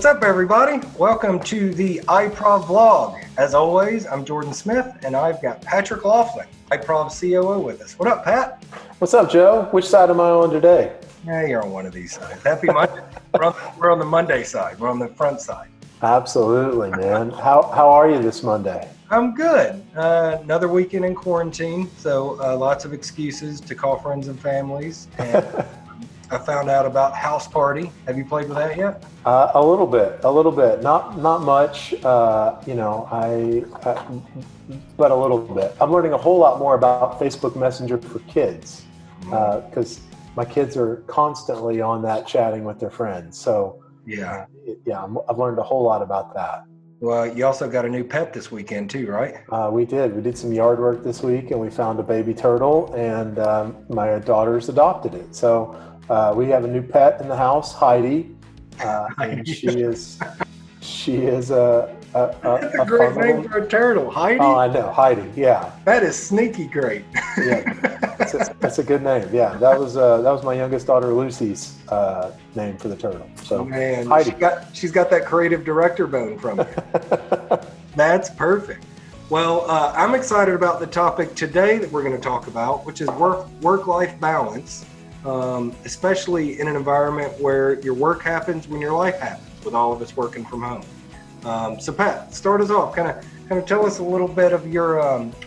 What's up, everybody? Welcome to the iProv vlog. As always, I'm Jordan Smith, and I've got Patrick Laughlin, iProv COO, with us. What up, Pat? What's up, Joe? Which side am I on today? Yeah, you're on one of these sides. Happy Monday. We're on the Monday side. We're on the front side. Absolutely, man. How are you this Monday? I'm good. Another weekend in quarantine, so lots of excuses to call friends and families. And I found out about House Party. Have you played with that yet? A little bit. Not much. But a little bit. I'm learning a whole lot more about Facebook Messenger for kids because my kids are constantly on that chatting with their friends. So I've learned a whole lot about that. Well, you also got a new pet this weekend too, right? We did some yard work this week, and we found a baby turtle, and my daughters adopted it. So we have a new pet in the house, Heidi, and she is a That's a great name for a turtle, Heidi. Oh, I know, Heidi. Yeah, that is sneaky great. Yeah, that's a good name. Yeah, that was my youngest daughter Lucy's name for the turtle. So man, Heidi. she's got that creative director bone from you. That's perfect. Well, I'm excited about the topic today that we're going to talk about, which is work-life balance, especially in an environment where your work happens when your life happens, with all of us working from home. So Pat, start us off. Kind of tell us a little bit of your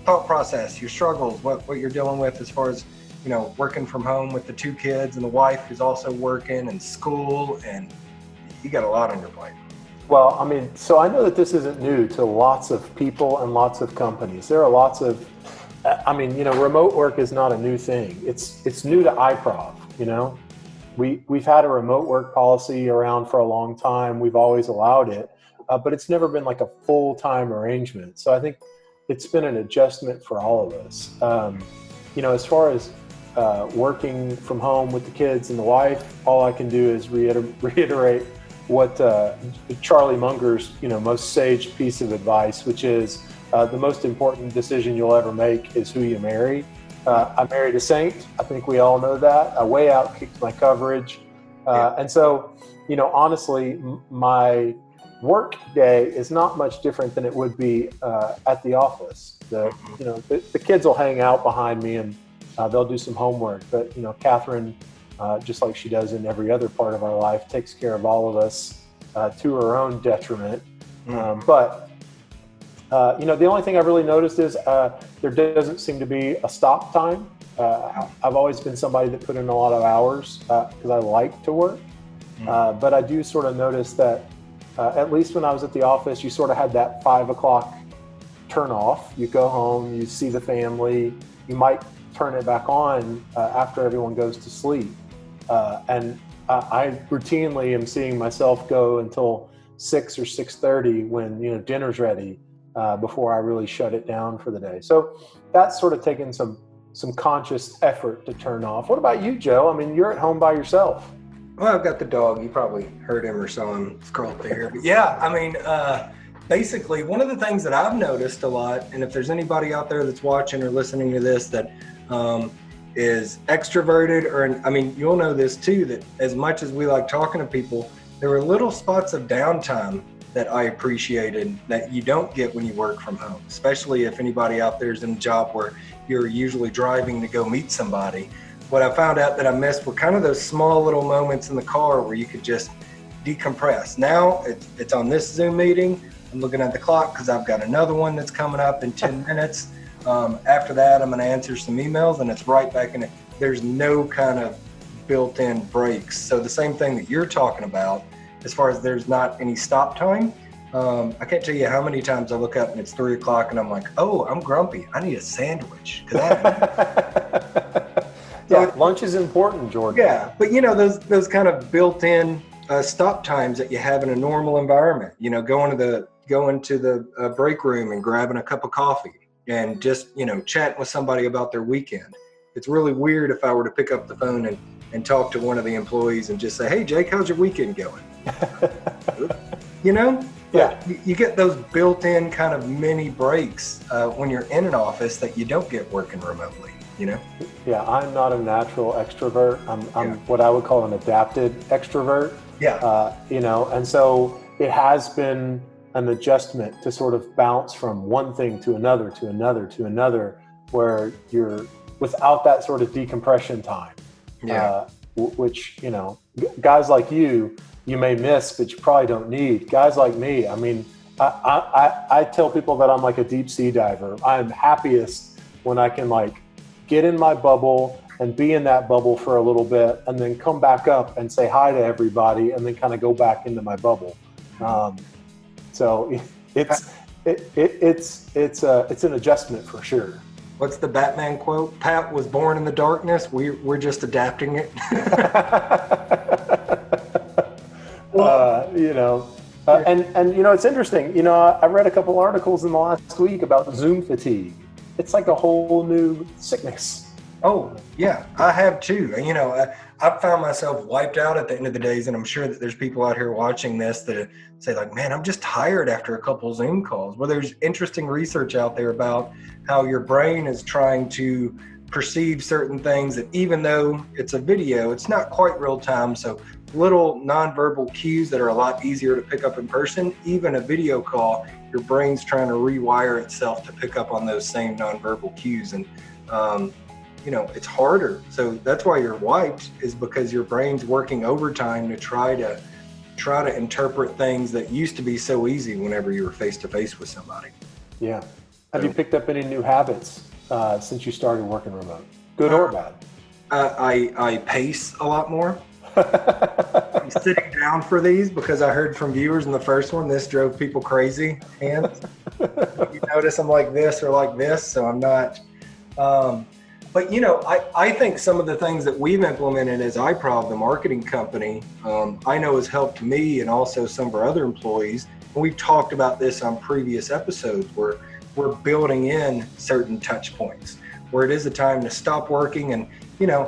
thought process, your struggles, what you're dealing with as far as, working from home with the two kids and the wife who's also working and school, and you got a lot on your plate. Well, so I know that this isn't new to lots of people and lots of companies. There are lots of, remote work is not a new thing. It's new to iProv. We've had a remote work policy around for a long time. We've always allowed it. But it's never been like a full-time arrangement. So I think it's been an adjustment for all of us. As far as working from home with the kids and the wife, all I can do is reiterate what Charlie Munger's most sage piece of advice, which is the most important decision you'll ever make is who you marry. I married a saint. I think we all know that. I way outkicked my coverage. And so, honestly, my work day is not much different than it would be at the office. The kids will hang out behind me and they'll do some homework. But Catherine, just like she does in every other part of our life, takes care of all of us to her own detriment. But the only thing I've really noticed is there doesn't seem to be a stop time. I've always been somebody that put in a lot of hours because I like to work. But I do sort of notice that at least when I was at the office, you sort of had that 5 o'clock turn off. You go home, you see the family, you might turn it back on after everyone goes to sleep. And I routinely am seeing myself go until 6 or 6:30 when dinner's ready before I really shut it down for the day. So that's sort of taken some conscious effort to turn off. What about you, Joe? You're at home by yourself. Well, I've got the dog. You probably heard him or saw him scroll through here. But yeah, basically, one of the things that I've noticed a lot, and if there's anybody out there that's watching or listening to this that is extroverted, you'll know this too, that as much as we like talking to people, there were little spots of downtime that I appreciated that you don't get when you work from home, especially if anybody out there is in a job where you're usually driving to go meet somebody. What I found out that I missed were kind of those small little moments in the car where you could just decompress. Now it's on this Zoom meeting. I'm looking at the clock because I've got another one that's coming up in 10 minutes. After that, I'm going to answer some emails and it's right back in it. There's no kind of built-in breaks. So the same thing that you're talking about, as far as there's not any stop time. I can't tell you how many times I look up and it's 3 o'clock and I'm like, oh, I'm grumpy. I need a sandwich. Yeah, lunch is important, Jordan. Yeah, but those kind of built-in stop times that you have in a normal environment. Going to the break room and grabbing a cup of coffee and just chatting with somebody about their weekend. It's really weird if I were to pick up the phone and talk to one of the employees and just say, "Hey, Jake, how's your weekend going?" Yeah. You get those built-in kind of mini breaks when you're in an office that you don't get working remotely. Yeah, I'm not a natural extrovert. I'm what I would call an adapted extrovert. Yeah. And so it has been an adjustment to sort of bounce from one thing to another, to another, to another, where you're without that sort of decompression time, Yeah. which, guys like you may miss, but you probably don't need. Guys like me, I mean, I tell people that I'm like a deep sea diver. I'm happiest when I can like get in my bubble and be in that bubble for a little bit and then come back up and say hi to everybody and then kind of go back into my bubble. So it's an adjustment for sure. What's the Batman quote? Pat was born in the darkness. We're just adapting it. It's interesting. I read a couple articles in the last week about Zoom fatigue. It's like a whole new sickness. Oh, yeah, I have too. I've found myself wiped out at the end of the days, and I'm sure that there's people out here watching this that say like, man, I'm just tired after a couple Zoom calls. Well, there's interesting research out there about how your brain is trying to perceive certain things that even though it's a video, it's not quite real time. So little nonverbal cues that are a lot easier to pick up in person, even a video call, your brain's trying to rewire itself to pick up on those same nonverbal cues. And, it's harder. So that's why you're wiped, is because your brain's working overtime to try to interpret things that used to be so easy whenever you were face to face with somebody. Yeah. Have you picked up any new habits since you started working remote, good or bad? I pace a lot more. I'm sitting down for these because I heard from viewers in the first one, this drove people crazy. And you notice I'm like this or like this, so I'm not. But I think some of the things that we've implemented as iProv, the marketing company, I know has helped me and also some of our other employees. And we've talked about this on previous episodes where we're building in certain touch points where it is a time to stop working. And,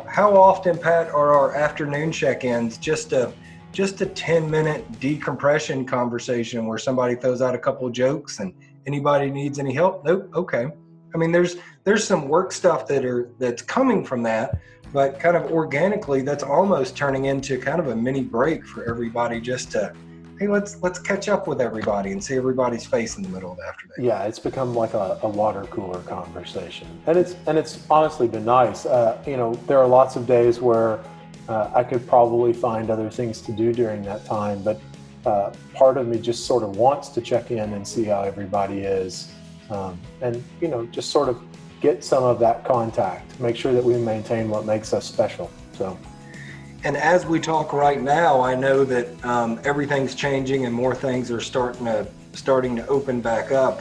how often, Pat, are our afternoon check-ins just a 10-minute decompression conversation where somebody throws out a couple of jokes and anybody needs any help? Nope. Okay. I mean, there's some work stuff that's coming from that, but kind of organically, that's almost turning into kind of a mini break for everybody just to, hey, let's catch up with everybody and see everybody's face in the middle of the afternoon. Yeah, it's become like a water cooler conversation, and it's honestly been nice. There are lots of days where I could probably find other things to do during that time, but part of me just sort of wants to check in and see how everybody is. And just sort of get some of that contact, make sure that we maintain what makes us special. So, and as we talk right now, I know that everything's changing and more things are starting to open back up.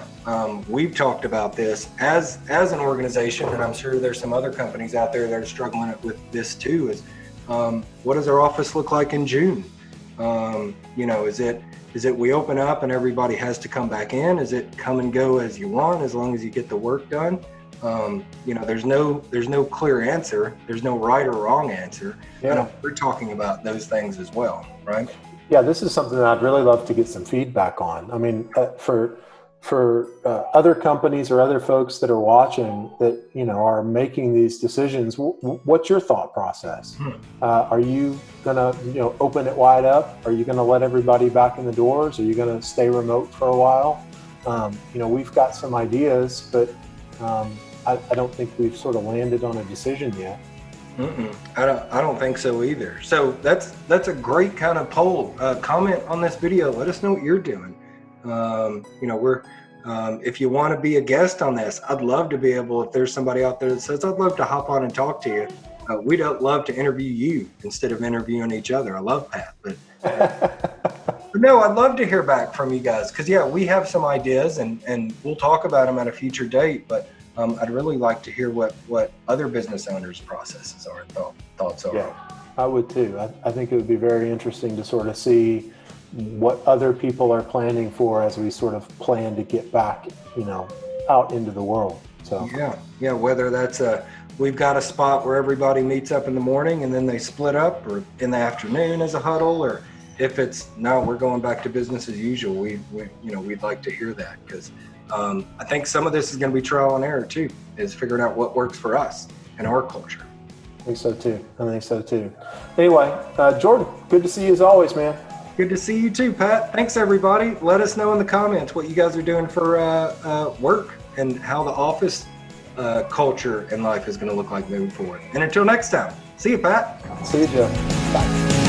We've talked about this as an organization, and I'm sure there's some other companies out there that are struggling with this too. Is what does our office look like in June? Is it we open up and everybody has to come back in? Is it come and go as you want, as long as you get the work done? There's no clear answer. There's no right or wrong answer. Yeah. We're talking about those things as well, right? Yeah, this is something that I'd really love to get some feedback on. I mean, for other companies or other folks that are watching that, are making these decisions, what's your thought process? Are you going to, open it wide up? Are you going to let everybody back in the doors? Are you going to stay remote for a while? We've got some ideas, but I don't think we've sort of landed on a decision yet. I don't think so either. So that's a great kind of poll. Comment on this video. Let us know what you're doing. If you want to be a guest on this, I'd love to be able, if there's somebody out there that says, I'd love to hop on and talk to you. We'd love to interview you instead of interviewing each other. I love Pat, but no, I'd love to hear back from you guys. Cause we have some ideas and we'll talk about them at a future date, but I'd really like to hear what other business owners' processes are, thoughts are. Yeah, I would too. I think it would be very interesting to sort of see what other people are planning for as we sort of plan to get back, out into the world. So yeah. Whether that's we've got a spot where everybody meets up in the morning and then they split up, or in the afternoon as a huddle, or if it's no, we're going back to business as usual. We'd like to hear that because I think some of this is going to be trial and error too, is figuring out what works for us and our culture. I think so too. I think so too. Anyway, Jordan, good to see you as always, man. Good to see you too, Pat. Thanks, everybody. Let us know in the comments what you guys are doing for work and how the office culture and life is going to look like moving forward. And until next time, see you, Pat. See you, Joe. Bye.